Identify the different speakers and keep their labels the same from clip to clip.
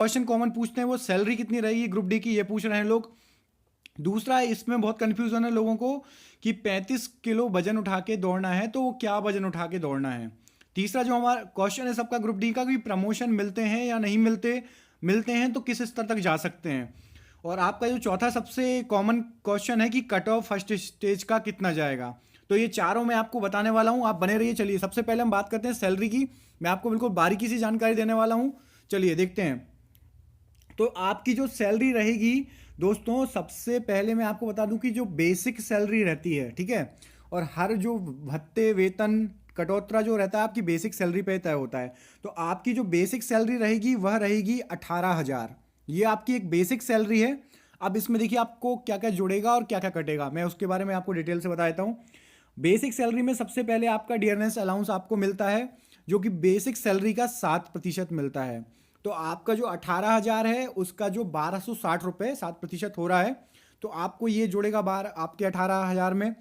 Speaker 1: Question common पूछते हैं वो सैलरी कितनी रहेगी ग्रुप डी की, ये पूछ रहे हैं लोग। दूसरा, इसमें बहुत कंफ्यूजन है लोगों को कि 35 किलो वजन उठा के दौड़ना है तो वो क्या वजन उठा के दौड़ना है। तीसरा जो हमारा क्वेश्चन है सबका ग्रुप डी का, कि प्रमोशन मिलते हैं या नहीं मिलते, मिलते हैं तो किस स्तर तक जा सकते हैं। और आपका जो चौथा सबसे कॉमन क्वेश्चन है कि कट ऑफ फर्स्ट स्टेज का कितना जाएगा। तो ये चारों मैं आपको बताने वाला हूँ, आप बने रहिए। चलिए सबसे पहले हम बात करते हैं सैलरी की। मैं आपको बिल्कुल बारीकी सी जानकारी देने वाला हूँ, चलिए देखते हैं। तो आपकी जो सैलरी रहेगी दोस्तों, सबसे पहले मैं आपको बता दूं कि जो बेसिक सैलरी रहती है, ठीक है, और हर जो भत्ते वेतन कटौतरा जो रहता है आपकी बेसिक सैलरी पे तय होता है। तो आपकी जो बेसिक सैलरी रहेगी वह रहेगी 18,000। ये आपकी एक बेसिक सैलरी है। अब इसमें देखिए आपको क्या क्या जुड़ेगा और क्या क्या कटेगा, मैं उसके बारे में आपको डिटेल से बता देता हूँ। बेसिक सैलरी में सबसे पहले आपका डियरनेस अलाउंस आपको मिलता है, जो कि बेसिक सैलरी का 7% मिलता है। तो आपका जो 18,000 है उसका जो 1260 रुपये 7% हो रहा है, तो आपको ये जुड़ेगा बार आपके 18,000 में।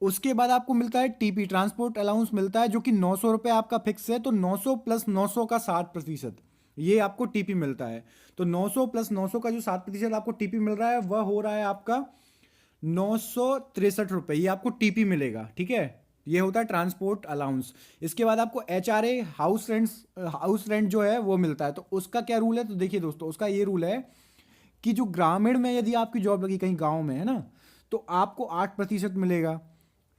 Speaker 1: उसके बाद आपको मिलता है टीपी, ट्रांसपोर्ट अलाउंस मिलता है, जो कि 900 रुपये आपका फिक्स है। तो 900 प्लस 900 का 60%, ये आपको टीपी मिलता है। तो 900 प्लस 900 का जो 7% आपको टीपी मिल रहा है वह हो रहा है आपका 963 रुपये, ये आपको टीपी मिलेगा, ठीक है। ये होता है ट्रांसपोर्ट अलाउंस। इसके बाद आपको एचआरए हाउस रेंट जो है वो मिलता है। तो उसका क्या रूल है, तो देखिए दोस्तों, उसका ये रूल है कि जो ग्रामीण में यदि आपकी जॉब लगी कहीं गांव में, है ना, तो आपको 8% मिलेगा।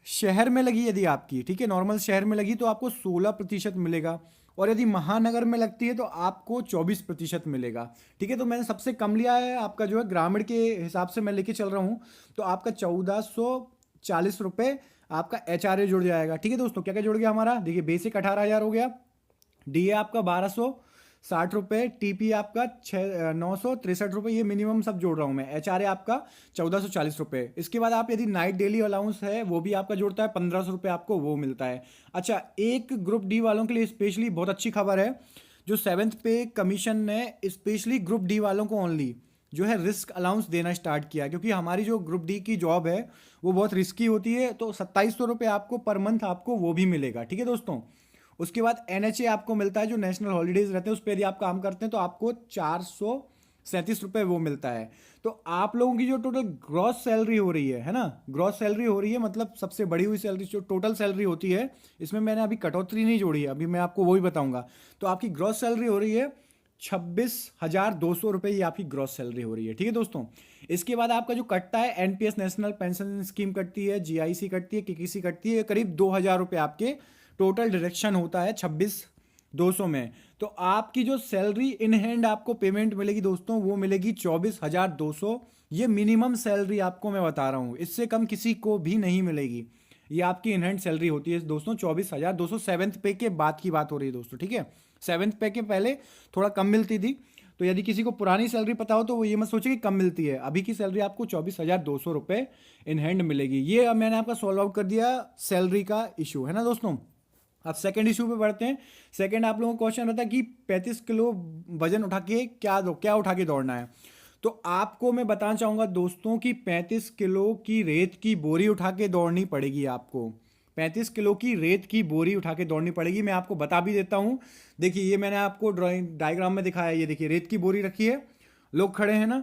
Speaker 1: शहर में लगी यदि आपकी, ठीक है, नॉर्मल शहर में लगी तो आपको 16% मिलेगा। और यदि महानगर में लगती है तो आपको 24% मिलेगा, ठीक है। तो मैंने सबसे कम लिया है आपका जो है ग्रामीण के हिसाब से मैं लेके चल रहा हूँ। तो आपका 1440 रुपये आपका एचआरए जुड़ जाएगा, ठीक है दोस्तों। क्या क्या जुड़ गया हमारा, देखिए बेसिक 18,000 हो गया, डीए आपका 1260 रुपये, टीपी आपका 963 रुपये, ये मिनिमम सब जोड़ रहा हूँ मैं। एचआरए आपका 1440 रुपये। इसके बाद आप यदि नाइट डेली अलाउंस है वो भी आपका जुड़ता है, 1500 रुपये आपको वो मिलता है। अच्छा, एक ग्रुप डी वालों के लिए स्पेशली बहुत अच्छी खबर है, जो 7th पे कमीशन ने स्पेशली ग्रुप डी वालों को ओनली जो है रिस्क अलाउंस देना स्टार्ट किया, क्योंकि हमारी जो ग्रुप डी की जॉब है वो बहुत रिस्की होती है। तो 2700 रुपये आपको पर मंथ आपको वो भी मिलेगा, ठीक है दोस्तों। उसके बाद एनएचए आपको मिलता है, जो नेशनल हॉलीडेज रहते हैं उस पर यदि आप काम करते हैं तो आपको 437 रुपये वो मिलता है। तो आप लोगों की जो टोटल ग्रॉस सैलरी हो रही है ना, ग्रॉस सैलरी हो रही है, मतलब सबसे बड़ी हुई सैलरी जो टोटल सैलरी होती है, इसमें मैंने अभी कटौती नहीं जोड़ी है, अभी मैं आपको वही बताऊंगा। तो आपकी ग्रॉस सैलरी हो रही है 26,200 रुपये, ये आपकी ग्रॉस सैलरी हो रही है, ठीक है दोस्तों। इसके बाद आपका जो कटता है, एनपीएस नेशनल पेंशन स्कीम कटती है, जीआईसी कटती है, केकेसी कटती है, करीब 2,000 रुपये आपके टोटल डिडक्शन होता है 26,200 में। तो आपकी जो सैलरी इन हैंड आपको पेमेंट मिलेगी दोस्तों, वो मिलेगी 24,200। ये मिनिमम सैलरी आपको मैं बता रहा हूँ, इससे कम किसी को भी नहीं मिलेगी। ये आपकी इन हैंड सैलरी होती है दोस्तों 24,200। 7th पे के बाद की बात हो रही है दोस्तों, ठीक है। 7th पे के पहले थोड़ा कम मिलती थी, तो यदि किसी को पुरानी सैलरी पता हो तो वो ये मत सोचे कि कम मिलती है। अभी की सैलरी आपको 24,200 रुपये इन हैंड मिलेगी। ये अब मैंने आपका सॉल्व आउट कर दिया सैलरी का इशू, है ना दोस्तों। अब सेकंड इशू पे बढ़ते हैं। सेकंड आप लोगों का क्वेश्चन रहता है कि 35 किलो वजन उठा के क्या उठा के दौड़ना है। तो आपको मैं बताना चाहूंगा दोस्तों कि 35 किलो की रेत की बोरी उठा के दौड़नी पड़ेगी आपको। 35 किलो की रेत की बोरी उठा के दौड़नी पड़ेगी। मैं आपको बता भी देता हूं, देखिए ये मैंने आपको ड्राइंग डायग्राम में दिखाया है। ये देखिए रेत की बोरी रखी है, लोग खड़े हैं ना,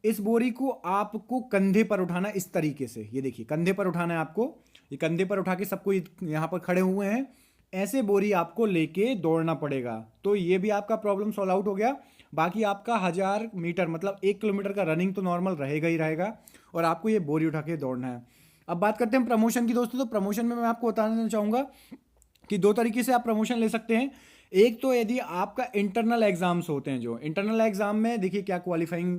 Speaker 1: इस बोरी को आपको कंधे पर उठाना इस तरीके से। ये देखिए कंधे पर उठाना है आपको, ये कंधे पर उठा के सबको यहाँ पर खड़े हुए हैं, ऐसे बोरी आपको लेके दौड़ना पड़ेगा। तो ये भी आपका प्रॉब्लम सॉल्व आउट हो गया। बाकी आपका 1000 मीटर मतलब 1 किलोमीटर का रनिंग तो नॉर्मल रहेगा ही रहेगा, और आपको ये बोरी उठा के दौड़ना है। अब बात करते हैं प्रमोशन की दोस्तों। तो प्रमोशन में मैं आपको बताना चाहूँगा कि 2 तरीके से आप प्रमोशन ले सकते हैं। एक तो यदि आपका इंटरनल एग्जाम्स होते हैं, जो इंटरनल एग्जाम में देखिए क्या क्वालिफाइंग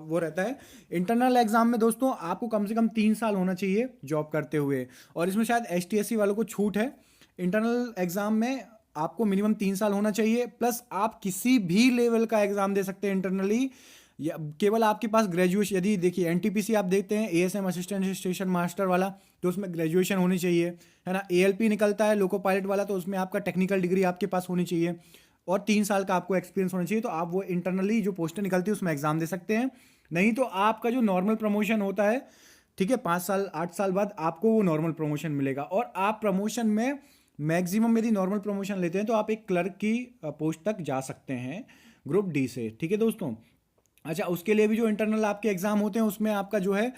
Speaker 1: वो रहता है। इंटरनल एग्जाम में दोस्तों आपको कम से कम 3 साल होना चाहिए जॉब करते हुए, और इसमें शायद एसटीएससी वालों को छूट है। इंटरनल एग्जाम में आपको मिनिमम 3 साल होना चाहिए, प्लस आप किसी भी लेवल का एग्जाम दे सकते हैं इंटरनली। या केवल आपके पास ग्रेजुएशन, यदि देखिए एनटीपीसी आप देखते हैं, एएसएम असिस्टेंट स्टेशन मास्टर वाला, तो उसमें ग्रेजुएशन होनी चाहिए, है ना। एएलपी निकलता है लोको पायलट वाला, तो उसमें आपका टेक्निकल डिग्री आपके पास होनी चाहिए, और 3 साल का आपको एक्सपीरियंस होना चाहिए। तो आप वो इंटरनली जो पोस्टें निकलती है उसमें एग्जाम दे सकते हैं। नहीं तो आपका जो नॉर्मल प्रमोशन होता है, ठीक है, 5 साल 8 साल बाद आपको वो नॉर्मल प्रमोशन मिलेगा। और आप प्रमोशन में मैक्सिमम यदि नॉर्मल प्रमोशन लेते हैं तो आप एक क्लर्क की पोस्ट तक जा सकते हैं। ग्रुप डी से, ठीक है दोस्तों। अच्छा, उसके लिए भी जो इंटरनल आपके एग्जाम होते हैं उसमें आपका जो है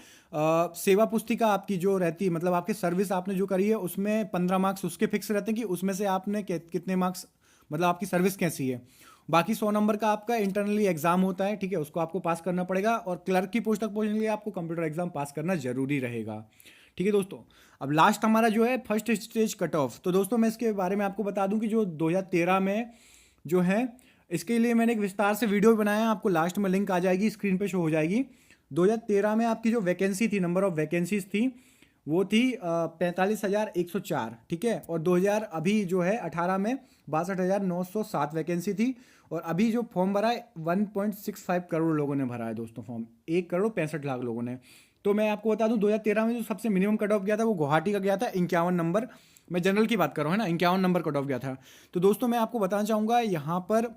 Speaker 1: सेवा पुस्तिका आपकी जो रहती है, मतलब आपकी सर्विस आपने जो करी है उसमें 15 मार्क्स उसके फिक्स रहते हैं कि उसमें से आपने कितने मार्क्स, मतलब आपकी सर्विस कैसी है। बाकी 100 नंबर का आपका इंटरनली एग्जाम होता है, ठीक है, उसको आपको पास करना पड़ेगा। और क्लर्क की पोस्ट तक पहुंचने के लिए आपको कंप्यूटर एग्जाम पास करना जरूरी रहेगा, ठीक है दोस्तों। अब लास्ट हमारा जो है फर्स्ट स्टेज कट ऑफ। तो दोस्तों मैं इसके बारे में आपको बता दूं कि जो 2013 में जो है, इसके लिए मैंने एक विस्तार से वीडियो भी बनाया है, आपको लास्ट में लिंक आ जाएगी, स्क्रीन पे शो हो जाएगी। 2013 में आपकी जो वैकेंसी थी, नंबर ऑफ वैकेंसीज थी, वो थी 45,104, ठीक है। और 2000 अभी जो है 18 में 62,907 वैकेंसी थी। और अभी जो फॉर्म भरा है 1.65 करोड़ लोगों ने भरा है दोस्तों फॉर्म, 1,65,00,000 लोगों ने। तो मैं आपको बता दूं 2013 में जो सबसे मिनिमम कट ऑफ गया था वो गुवाहाटी का गया था 51 नंबर। मैं जनरल की बात कर रहा हूँ, है ना, 51 नंबर कट ऑफ गया था। तो दोस्तों मैं आपको बताना चाहूँगा यहाँ पर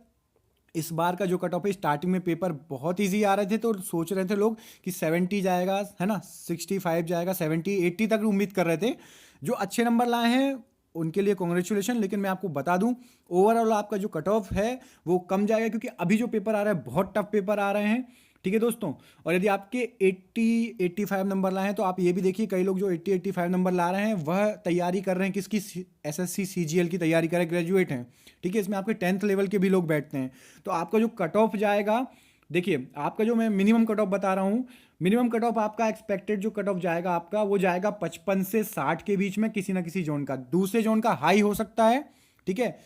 Speaker 1: इस बार का जो कट ऑफ है, स्टार्टिंग में पेपर बहुत इजी आ रहे थे तो सोच रहे थे लोग कि 70 जाएगा, है ना, 65 जाएगा, 70 80 तक उम्मीद कर रहे थे। जो अच्छे नंबर लाए हैं उनके लिए कॉन्ग्रेचुलेशन। लेकिन मैं आपको बता दूं ओवरऑल आपका जो कट ऑफ है वो कम जाएगा, क्योंकि अभी जो पेपर आ रहा है बहुत टफ पेपर आ रहे हैं, ठीक है दोस्तों। और यदि आपके 80-85 नंबर लाए हैं तो आप ये भी देखिए, कई लोग जो 80-85 नंबर ला रहे हैं वह तैयारी कर रहे हैं किसकी, एसएससी सीजीएल की तैयारी कर रहे हैं, ग्रेजुएट हैं, ठीक है। इसमें आपके 10th लेवल के भी लोग बैठते हैं। तो आपका जो कट ऑफ जाएगा, देखिए आपका जो मैं मिनिमम कट ऑफ बता रहा हूँ, मिनिमम कट ऑफ आपका एक्सपेक्टेड जो कट ऑफ जाएगा आपका वो जाएगा 55 से 60 के बीच में, किसी ना किसी जोन का। दूसरे जोन का हाई हो सकता है, ठीक है,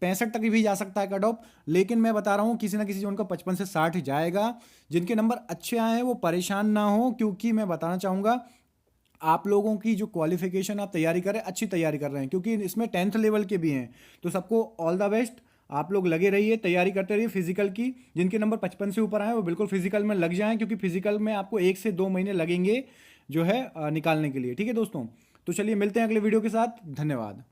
Speaker 1: 65 तक भी जा सकता है कट ऑफ। लेकिन मैं बता रहा हूँ किसी ना किसी जोन का 55 से 60 जाएगा। जिनके नंबर अच्छे आए हैं वो परेशान ना हो, क्योंकि मैं बताना चाहूँगा आप लोगों की जो क्वालिफिकेशन आप तैयारी कर रहे हैं, अच्छी तैयारी कर रहे हैं, क्योंकि इसमें 10th लेवल के भी हैं। तो सबको ऑल द बेस्ट, आप लोग लगे रहिए, तैयारी करते रहिए फिजिकल की। जिनके नंबर 55 से ऊपर आए वो बिल्कुल फिजिकल में लग जाएं, क्योंकि फिजिकल में आपको 1 से 2 महीने लगेंगे जो है निकालने के लिए, ठीक है दोस्तों। तो चलिए मिलते हैं अगले वीडियो के साथ, धन्यवाद।